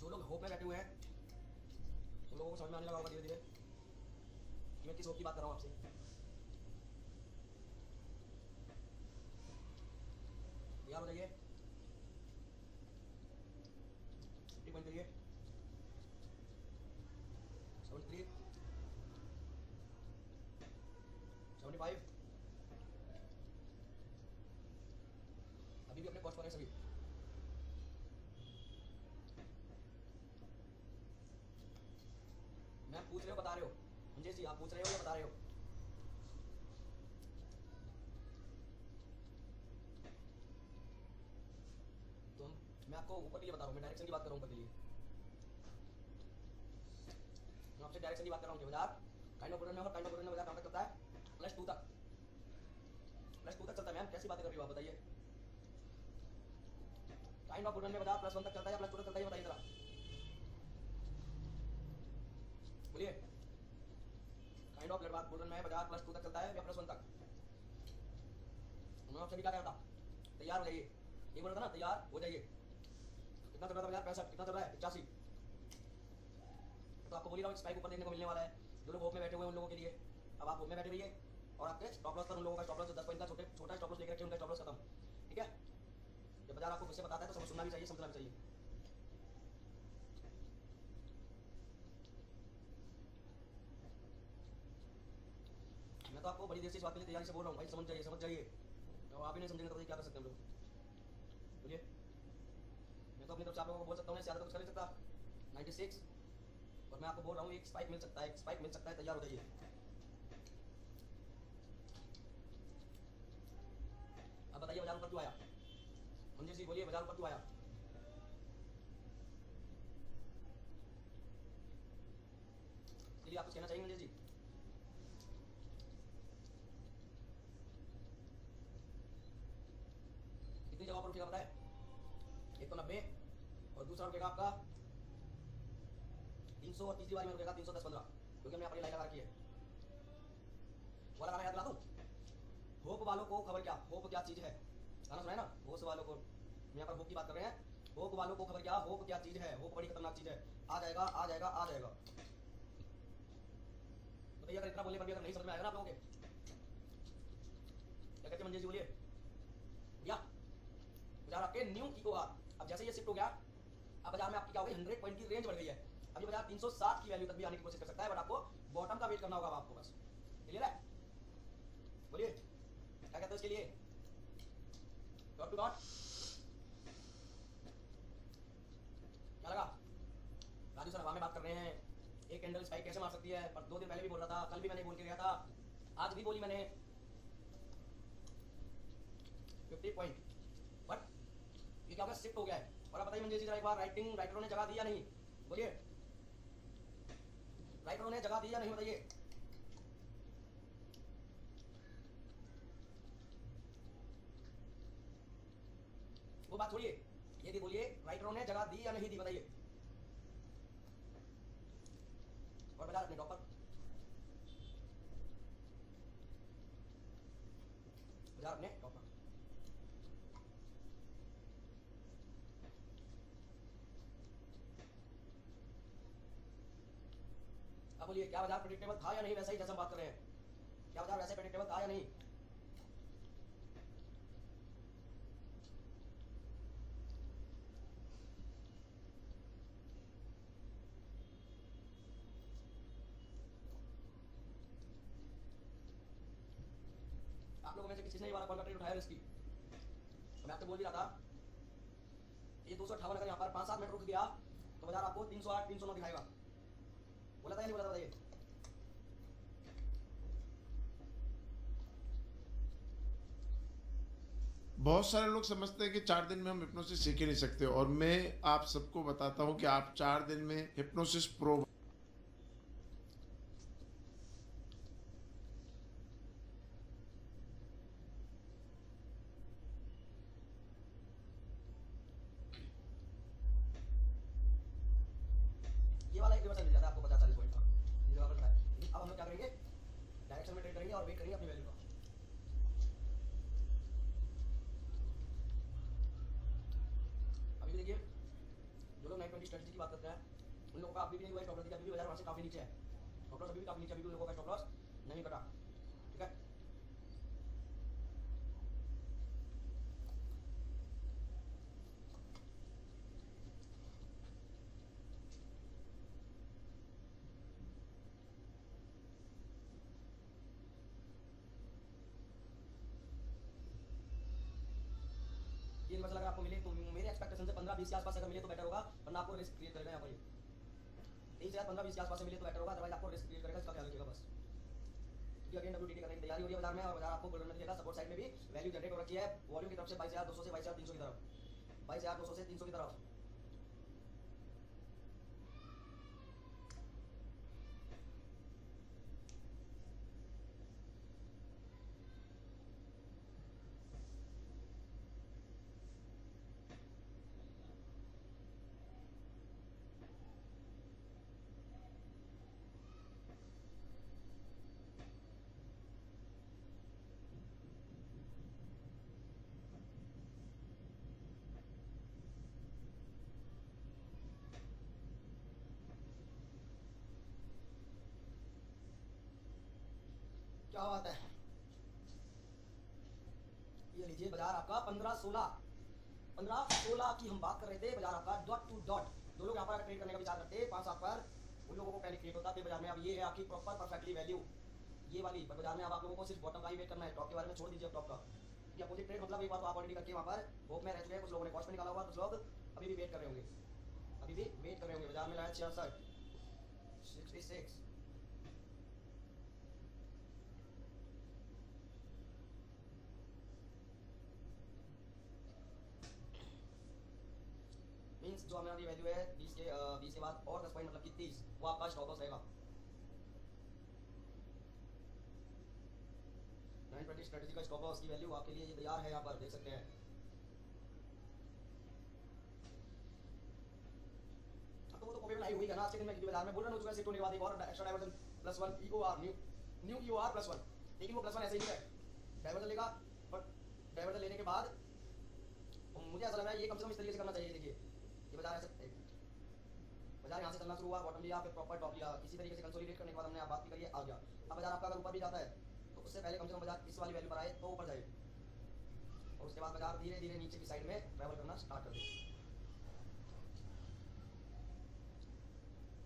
जो लोग होप में बैठे हुए हैं उन लोगों को समझ में आने लगा होगा धीरे धीरे कि मैं किस होप की बात कर रहा हूँ आपसे। तैयार हो जाइए 50 पॉइंट के लिए। 73 75 अभी भी अपने कॉस्ट पर है सभी। मैम पूछ रहे हो बता रहे हो? मुझे जी आप पूछ रहे हो या बता रहे हो? तो मैं आपको ऊपर के लिए बता रहा हूँ, मैं डायरेक्शन की बात कर रहा हूँ ऊपर के लिए। मैं आपसे डायरेक्शन की बात कर रहा हूँ कि बाजार काइंड ऑफ में और काइंड ऑफ में बाजार कहाँ तक चलता है? +2 तक। +2 तक चलता है। मैम कैसी बातें कर रही हो आप बताइए? काइंड ऑफ में बाजार +1 तक चलता है या +2 तक चलता है बताइए जरा, बोलिए। काइंड ऑफ बुलरन में बाजार +2 तक चलता है या +1 तक? उन्होंने आपसे भी क्या कहा था? तैयार हो जाइए। ये बोला था ना तैयार हो जाइए। कितना चल रहा था बाजार? 65। कितना चल रहा है? 85। तो आपको बोल रहा हूँ स्पाइक ऊपर देखने को मिलने वाला है। जो लोग होप में बैठे हुए हैं उन लोगों के लिए। अब आप होप में बैठे रहिए और आपके स्टॉप लॉस पर उन लोगों का स्टॉप लॉस 10 पॉइंट का छोटा स्टॉप लॉस लेकर रखिए, उनका स्टॉप लॉस खत्म। ठीक है? जब बाजार आपको मुझसे बताता है तो सुनना भी चाहिए, समझना भी चाहिए। मैं तो आपको बड़ी देर से इस बात के लिए तैयारी से बोल रहा हूँ भाई, समझ जाइए। तो आप ही नहीं समझेंगे तो क्या कर सकते हैं हम लोग, बोलिए। मैं तो अपनी तरफ से आप लोगों को बोल सकता हूँ, ज़्यादा तो कुछ कर नहीं सकता। 96 और मैं आपको बोल रहा हूँ एक स्पाइक मिल सकता है, एक स्पाइक मिल सकता है। तैयार हो जाइए। अब बताइए बाजार ऊपर क्यों आया? मंजीर जी बोलिए बाजार ऊपर क्यों आया? चलिए आप कुछ कहना चाहिए मंजीर जी? कितनी जगह पर उठेगा पता है? एक तो 90 और दूसरा रुकेगा आपका 300 और तीसरी बारी में रुकेगा 310-15, क्योंकि हमने यहाँ पर लाइन लगा रखी है। वाला गाना याद दिला दूं? होप वालों को खबर क्या, होप क्या चीज है? गाना सुना है ना? होप वालों को, हम यहाँ पर होप की बात कर रहे हैं। होप वालों को खबर क्या, होप क्या चीज है? होप बड़ी खतरनाक चीज है। आ जाएगा आ जाएगा आ जाएगा। बताइए अगर इतना बोलने पर भी अगर नहीं समझ में आएगा ना आप लोगों के, क्या कहते हैं मंजीर जी बोलिए? या बाजार आपके न्यू इको आर, अब जैसे ये शिफ्ट हो गया अब बाजार में आपकी क्या हो गई? 100 पॉइंट की रेंज बढ़ गई है। अभी बाजार 360 की वैल्यू तक भी आने की कोशिश कर सकता है, बट आपको बॉटम का वेट करना होगा आपको बस। क्लियर है? बोलिए क्या कहते हो इसके लिए? डॉट टू डॉट क्या लगा? राजू सर हवा में बात कर रहे हैं। एक कैंडल स्पाइक कैसे मार सकती है? पर 2 दिन पहले भी बोल रहा था, कल भी मैंने बोल के गया था, आज भी बोली मैंने 50 पॉइंट। बट ये क्या होगा? शिफ्ट हो गया है। और आप बताइए मुझे एक बार राइटरों ने जगह दी या नहीं? बोलिए राइटरों ने जगह दी या नहीं बताइए? वो बात छोड़िए, ये भी बोलिए राइटरों ने जगह दी या नहीं दी बताइए? और बाजार अपने टॉप पर, बाजार अपने टॉप पर। अब बोलिए क्या बाजार प्रेडिक्टेबल था या नहीं? वैसा ही जैसा हम बात कर रहे हैं, क्या बाजार वैसे प्रेडिक्टेबल था या नहीं? आप लोगों में से किसी ने ये वाला कॉल का ट्रेड उठाया इसकी? मैं आपसे बोल भी रहा था ये 258 अगर यहाँ पर 5-7 मिनट रुक गया तो बाजार आपको 308 309 दिखाएगा। बोला था या नहीं बोला था बताइए? बहुत सारे लोग समझते हैं कि 4 दिन में हम हिप्नोसिस सीख ही नहीं सकते, और मैं आप सबको बताता हूं कि आप 4 दिन में हिप्नोसिस प्रो ये वाला एक रिवर्सल मिल जाता है आपको 50-40 पॉइंट का, ये जगह पर लिखा है। अब हम लोग क्या करेंगे? डायरेक्शन में ट्रेड करेंगे और वेट करेंगे अपनी वैल्यू का। अभी देखिए जो लोग 920 की स्ट्रेटजी की बात करते हैं, उन लोगों का अभी भी नहीं हुआ स्टॉप लॉस, अभी भी बाजार वहाँ से काफी नीचे है, स्टॉप लॉस अभी भी काफी नीचे, अभी भी लोगों का स्टॉप लॉस नहीं कटा। ठीक है, ये इन्वर्सल अगर आपको मिले तो मेरे एक्सपेक्टेशन से 15-20 के आसपास अगर मिले तो बेटर होगा, वरना आपको रिस्क क्रिएट करेगा यहाँ पर। 23,015-20 के आसपास से मिले तो बेटर होगा, अदरवाइज आपको रिस्क क्रिएट करेगा, इसका ख्याल रखिएगा बस। क्योंकि अगेन WTT करने की तैयारी हो रही है बाजार में, और बाजार आपको बुल रन में दिखेगा। सपोर्ट साइड में भी वैल्यू जनरेट हो रखी है वॉल्यूम की तरफ से 22,200 से 22,300 की तरफ, 22,200 से 300 की तरफ। क्या बात है, ये लीजिए बाजार आपका 15-16 की हम बात कर रहे थे, बाजार आपका डॉट टू डॉट। जो लोग यहाँ पर ट्रेड करने का विचार करते हैं 5-7 पर, उन लोगों को पैनिक क्रिएट होता है बाजार में। अब ये है आपकी प्रॉपर परफेक्टली वैल्यू ये वाली, पर बाजार में अब आप लोगों को सिर्फ बॉटम का ही वेट करना है, टॉप के बारे में छोड़ दीजिए। टॉप का ये अपोजिट ट्रेड मतलब एक बार तो आप ऑलरेडी करके वहाँ पर होप में रह चुके हैं, कुछ लोगों ने कॉस्ट में निकाला हुआ, कुछ लोग अभी भी वेट कर रहे होंगे, अभी भी वेट कर रहे होंगे। बाजार में लाया 66, 66 मींस जो हमारी वैल्यू है 20 के बाद और 10 पॉइंट मतलब कि 30, वो आपका स्टॉप लॉस रहेगा। 920 स्ट्रेटजी का स्टॉप लॉस की वैल्यू आपके लिए ये तैयार है, यहाँ पर देख सकते हैं। अब तो वो तो कॉपी बनाई हुई है ना आज के दिन में, क्योंकि बाजार में बुल रन हो चुका है, शिफ्ट होने के बाद एक और extra diversion +1 EOR new EOR +1, लेकिन वो +1 ऐसे ही नहीं है, डाइवर्जन लेगा, बट डाइवर्जन लेने के बाद मुझे ऐसा लग रहा है ये कम से कम इस तरीके से करना चाहिए। देखिए ये बाजार ऐसे बाजार यहाँ से चलना शुरू हुआ, बॉटम लिया, फिर प्रॉपर टॉप लिया, किसी तरीके से कंसोलिडेट करने के बाद हमने बात भी करी है, आ गया। अब बाजार आपका अगर ऊपर भी जाता है तो उससे पहले कम से कम बाजार इस वाली वैल्यू पर आए तो ऊपर जाए, और उसके बाद बाजार धीरे धीरे नीचे की साइड में ट्रैवल करना स्टार्ट कर दे।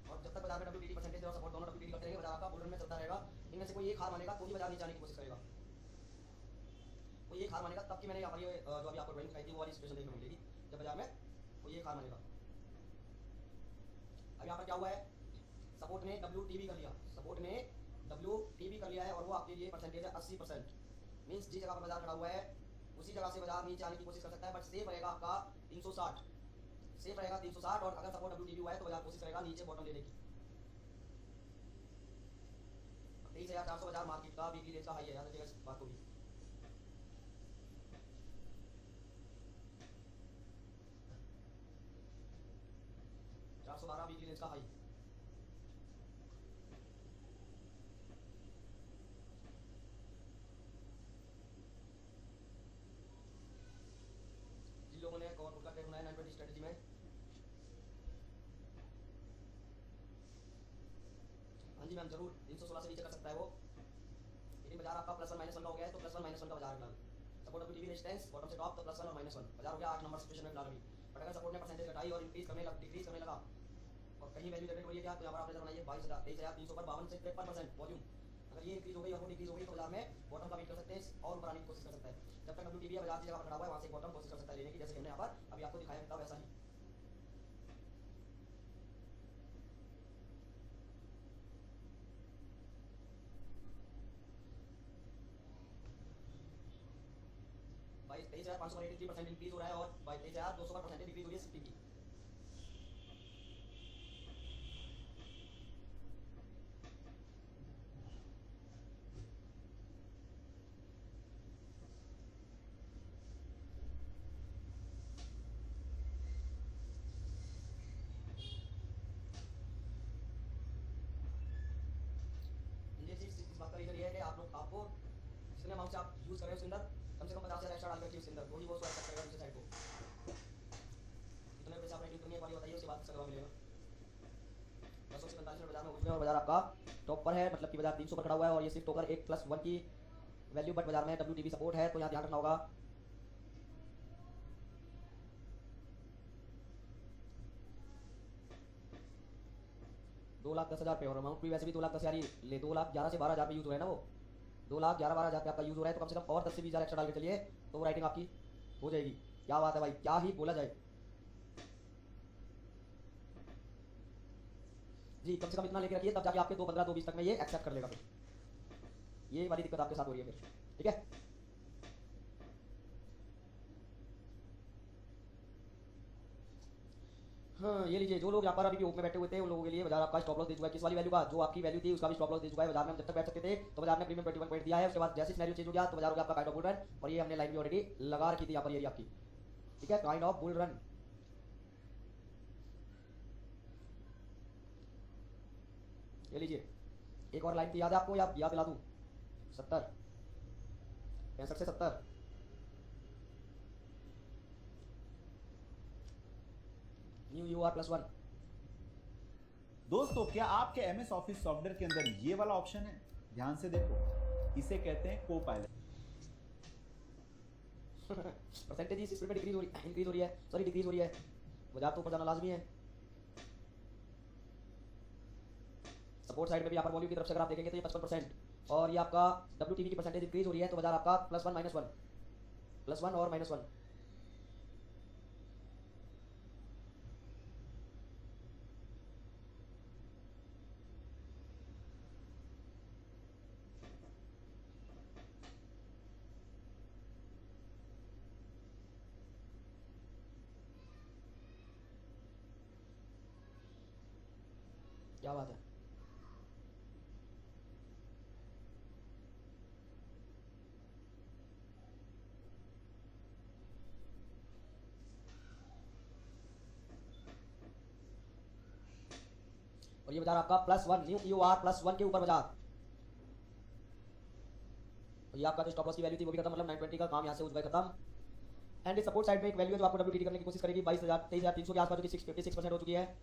और जब तक बाजार में WTT परसेंटेज और सपोर्ट दोनों WTT करते रहेंगे, बाजार आपका बुल रन में चलता रहेगा। इनमें से कोई एक हार मानेगा तो ही बाजार नीचे आने की कोशिश करेगा, कोई एक हार मानेगा तब कि मैंने यहाँ पर ये जो अभी आपको ड्राइंग दिखाई थी वो वाली सिचुएशन देखने को मिलेगी, जब बाजार में कोई एक हार मानेगा। अब यहाँ पर क्या हुआ है, सपोर्ट ने WTB कर लिया, सपोर्ट ने WTB कर लिया है, और वो आपके लिए परसेंटेज है 80%। मीन्स जिस जगह पर बाजार खड़ा हुआ है उसी जगह से बाजार नीचे आने की कोशिश कर सकता है, बट सेफ रहेगा आपका 360, सेफ रहेगा 360। और अगर सपोर्ट WTB हुआ है तो बाजार कोशिश करेगा नीचे बॉटम लेने की। 23,400 बाजार मार्केट का वीकली रेंज का हाई है, याद रखिएगा इस बात को भी। $412 वीकली रेंज का हाई। जिन लोगों ने कवर पुट का ट्रेड बनाया 920 स्ट्रेटजी में, हाँ जी मैम जरूर 316 से नीचे कर सकता है वो, लेकिन बाजार आपका +1-1 का हो गया है, तो +1-1 का बाजार फिलहाल। सपोर्ट WTB रेजिस्टेंस बॉटम से टॉप तो +1 और -1 बाजार हो गया 8 नंबर सिचुएशन में फिलहाल अभी। बट अगर सपोर्ट ने परसेंटेज घटाई और डिक्रीज करने लगा और कहीं वैल्यू जनरेट हो रही है क्या, तो यहाँ पर आप नजर बनाइए 23,300 पर 52 से 53% वॉल्यूम। अगर ये इंक्रीज हो गई और वो डिक्रीज हो गई तो बाजार में बॉटम का वेट कर सकते हैं और ऊपर आने की कोशिश कर सकता है। जब तक WTB बाजार की जगह पर खड़ा हुआ है वहाँ से बॉटम कोशिश कर सकता है लेने की, जैसे हमने यहाँ पर अभी आपको दिखाया था वैसा ही। बाईस 23,500 पर 83% इंक्रीज हो रहा है, और 23,200 पर परसेंटेज डिक्रीज हो रही है 60 की। ये चीज इस बात का रीजन ये है कि आप लोग आपको जितने अमाउंट से आप यूज कर रहे हो उसके अंदर कम से कम 50,000 एक्स्ट्रा डाल करके उसके अंदर, वही वो स्वैप करेगा दूसरी साइड को। कितने रुपए कैसे आपने डील करनी है एक बार ये बताइए, उसके बाद इसका जवाब मिलेगा। 245 बाजार में उठ गए और बाजार आपका टॉप पर है, मतलब कि बाजार 300 पर खड़ा हुआ है और ये शिफ्ट होकर 1+1 की वैल्यू, बट बाजार में WTB सपोर्ट है, तो यहाँ ध्यान रखना होगा। दो लाख 10 हजार पे और अमाउंट भी वैसे भी 2,10,000 ही ले, 2,11,000 से 12,000 पे यूज हो रहा है ना वो, 2,11,000-12,000 पे आपका यूज हो रहा है, तो कम से कम और 10 से 20,000 एक्स्ट्रा डाल के चलिए तो वो राइटिंग आपकी हो जाएगी। क्या बात है भाई, क्या ही बोला जाए जी। कम से कम इतना लेके रखिए, तब जाके आपके 2,15 2,20 तक में ये एक्सेप्ट कर लेगा। फिर ये वाली दिक्कत आपके साथ हो रही है फिर, ठीक है। हाँ ये लीजिए, जो लोग यहाँ पर अभी भी ओप में बैठे हुए थे उन लोगों के लिए बाजार आपका स्टॉप लॉस दे चुका है। किस वाली वैल्यू का, जो आपकी वैल्यू थी उसका भी स्टॉप लॉस दे चुका है। बाजार में हम जब तक बैठ सकते थे तो बाजार ने प्रीमियम 21 पॉइंट दिया है, उसके बाद जैसे सिनेरियो चेंज हो गया तो बाजार हो गया आपका काइंड ऑफ बुल रन, और ये हमने लाइन भी ऑलरेडी लगा रखी थी यहाँ पर, ये आपकी, ठीक है, काइंड ऑफ बुल रन। ये लीजिए, एक और लाइन थी, याद है आपको, याद दिला दूं, 70 65 से 70 न्यू UR+1। दोस्तों क्या आपके MS ऑफिस सॉफ्टवेयर के अंदर ये वाला ऑप्शन है? ध्यान से देखो, इसे कहते हैं को पायलट। परसेंटेज इस स्पीड में इंक्रीज हो रही है, सॉरी डिक्रीज हो रही है, बाजार तो ऊपर जाना लाजमी है। सपोर्ट साइड में भी यहाँ पर वॉल्यूम की तरफ से अगर आप देखेंगे तो ये 55% और ये आपका WTB की परसेंटेज इंक्रीज हो रही है, तो बाजार आपका +1 -1 +1 और -1। क्या बात है, और ये बाजार आपका +1 न्यू UR+1 के ऊपर बाजार, और ये आपका जो स्टॉप लॉस की वैल्यू थी वो भी खत्म, मतलब 920 का काम यहाँ से हो गया खत्म। एंड इस सपोर्ट साइड में एक वैल्यू है जो आपको WTD करने की कोशिश करेगी 23,300 के आसपास, जो कि 56% हो चुकी है।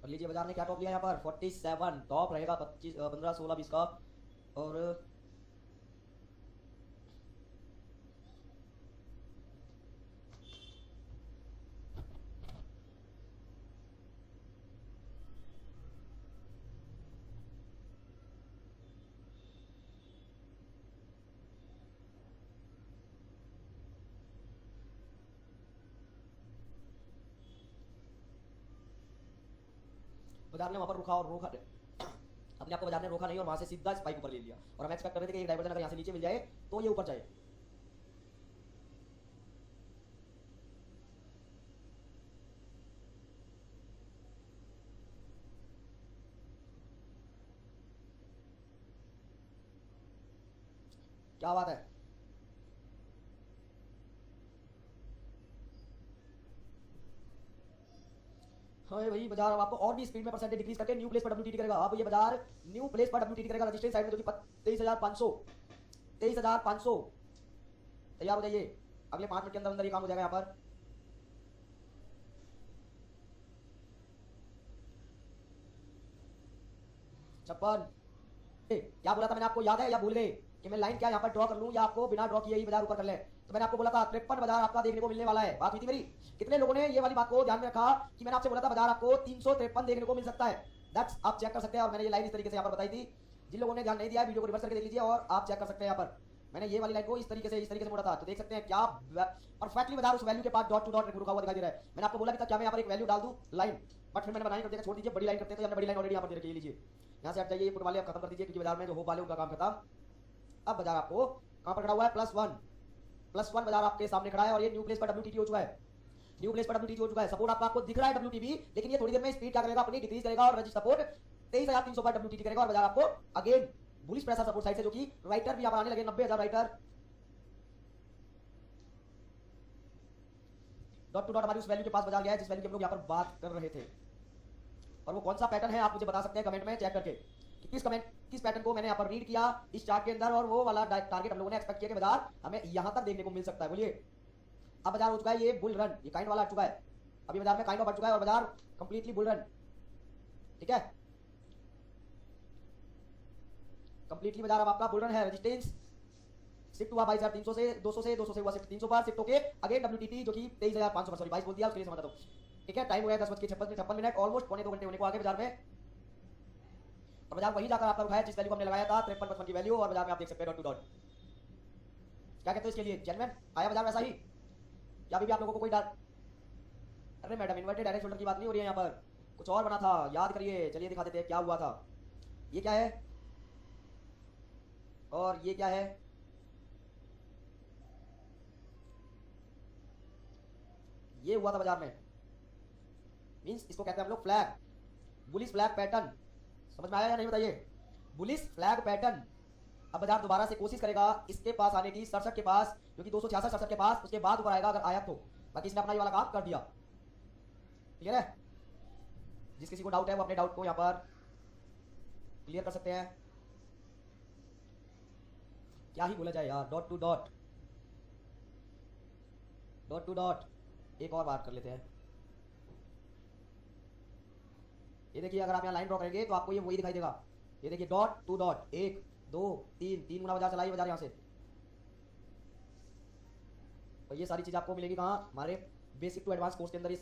और लीजिए बाजार ने क्या टॉप लिया यहाँ पर 47, टॉप रहेगा 25 15 16 20 का, और बाजार ने वहां पर रुका और रोका अपने आप को बाजार ने रोका नहीं और वहां से सीधा स्पाइक ऊपर ले लिया, और हम एक्सपेक्ट कर रहे थे कि एक डाइवर्जन अगर यहाँ से नीचे मिल जाए तो ये ऊपर जाए। क्या बात है, हाँ भाई बाजार अब आपको और भी स्पीड में परसेंटेज डिक्रीज करके न्यू प्लेस पर WTD करेगा। अब ये बाजार न्यू प्लेस पर WTD करेगा रजिस्ट्रेशन साइड में, जो कि 23,500 तैयार हो जाइए, अगले 5 मिनट के अंदर अंदर ये काम हो जाएगा यहाँ पर। छप्पन, क्या बोला था मैंने आपको, याद है या भूल गए कि मैं लाइन क्या यहाँ पर ड्रॉ कर लूं या आपको बिना ड्रॉ किए ही बाजार ऊपर कर ले? तो मैंने आपको बोला था 53 बाजार आपका देखने को मिलने वाला है, बात हुई थी मेरी। कितने लोगों ने ये वाली बात को ध्यान में रखा कि मैंने आपसे बोला था बाजार आपको 353 देखने को मिल सकता है? दैट्स आप चेक कर सकते हैं, और मैंने ये लाइन इस तरीके से यहाँ पर बताई थी। जिन लोगों ने ध्यान नहीं दिया वीडियो को रिवर्स करके देख लीजिए और आप चेक कर सकते हैं यहाँ पर मैंने ये वाली लाइन को इस तरीके से मोड़ा था, तो देख सकते हैं क्या परफेक्टली बाजार उस वैल्यू के पास डॉट टू डॉट रुका हुआ दिखाई दे रहा है। मैंने आपको बोला भी था क्या मैं यहाँ पर एक वैल्यू डाल दूं लाइन, बट फिर मैंने बनाने कर दिया छोड़ दीजिए, बड़ी लाइन करते हैं, तो हमने बड़ी लाइन ऑलरेडी यहाँ पर दे रखी है। लीजिए यहाँ से हट जाइए, पुट वाले आप खत्म कर दीजिए, क्योंकि बाजार में जो होप वाले उनका काम खत्म। अब बाजार आपको कहां पर खड़ा हुआ है, +1 बाजार आपके सामने खड़ा है, और ये न्यू प्लेस पर WTD हो चुका है, न्यू प्लेस पर WTD हो चुका है। सपोर्ट आपको दिख रहा है WTB, लेकिन ये थोड़ी देर में स्पीड क्या करेगा, अपनी डिक्रीज करेगा और रजिस्टर सपोर्ट 23,300 पर WTD करेगा, और बाजार आपको again bullish pressure support side से, जो कि राइटर भी यहाँ पर आने लगे 90,000 राइटर। डॉट टू डॉट हमारी उस वैल्यू के पास बाजार गया है जिस वैल्यू की हम लोग यहाँ पर बात कर रहे थे। और वो कौन सा पैटर्न है आप मुझे बता सकते हैं कमेंट में चेक करके कि किस पैटर्न को मैंने यहाँ पर रीड किया इस चार्ट के अंदर, और वो वाला टारगेट हम लोगों ने एक्सपेक्ट किया कि बाजार हमें यहाँ तक देखने को मिल सकता है। बोलिए, अब बाजार हो चुका है ये बुल रन, ये काइंड वाला हट चुका है, अभी बाजार में काइंड ऑफ हट चुका है और बाजार कंप्लीटली बुल रन। ठीक है, कंप्लीटली बाजार अब आपका बुल रन है। रेजिस्टेंस शिफ्ट हुआ 22,300 से 200 से 200 से हुआ शिफ्ट 300 पर शिफ्ट होके अगेन WTT जो कि 23,500 पर, सॉरी 22 बोल दिया, उसके लिए समझा दो। ठीक है, टाइम हो गया 10:56 ऑलमोस्ट पौने 2 घंटे होने को आगे बाजार में, और बाजार वही जाकर आपका रुका है जिस वैल्यू को हमने लगाया था 53.55 की वैल्यू, और बाजार में आप देख सकते हैं डॉट टू डॉट। क्या कहते हो इसके लिए, जेन्युइन आया बाजार वैसा ही, या अभी भी आप लोगों को कोई डाल, अरे मैडम इन्वर्टेड डायरेक्ट शोल्डर की बात नहीं हो रही है, यहाँ पर कुछ और बना था, याद करिए, चलिए दिखा देते हैं क्या हुआ था। ये क्या है और ये क्या है, ये हुआ था बाजार में, मींस इसको कहते हैं हम लोग फ्लैग, बुलिश फ्लैग पैटर्न। समझ में आया या नहीं बताइए, बुलिश फ्लैग पैटर्न। अब बाजार दोबारा से कोशिश करेगा इसके पास आने की, 67 के पास, जो कि 266 के पास, उसके बाद ऊपर आएगा अगर आया तो, बाकी इसने अपना ये वाला काम कर दिया। क्लियर है, जिस किसी को डाउट है वो अपने डाउट को यहाँ पर क्लियर कर सकते हैं। क्या ही बोला जाए यार, dot to dot, dot to dot. एक और बात कर लेते हैं, ये देखिए अगर आप यहाँ लाइन ड्रॉ करेंगे तो आपको ये वही दिखाई देगा, ये देखिए डॉट टू डॉट, 1 2 3 गुना बाजार चलाइए बाजार यहाँ से, और ये सारी चीज आपको मिलेगी कहाँ, हमारे बेसिक टू एडवांस कोर्स के अंदर। ये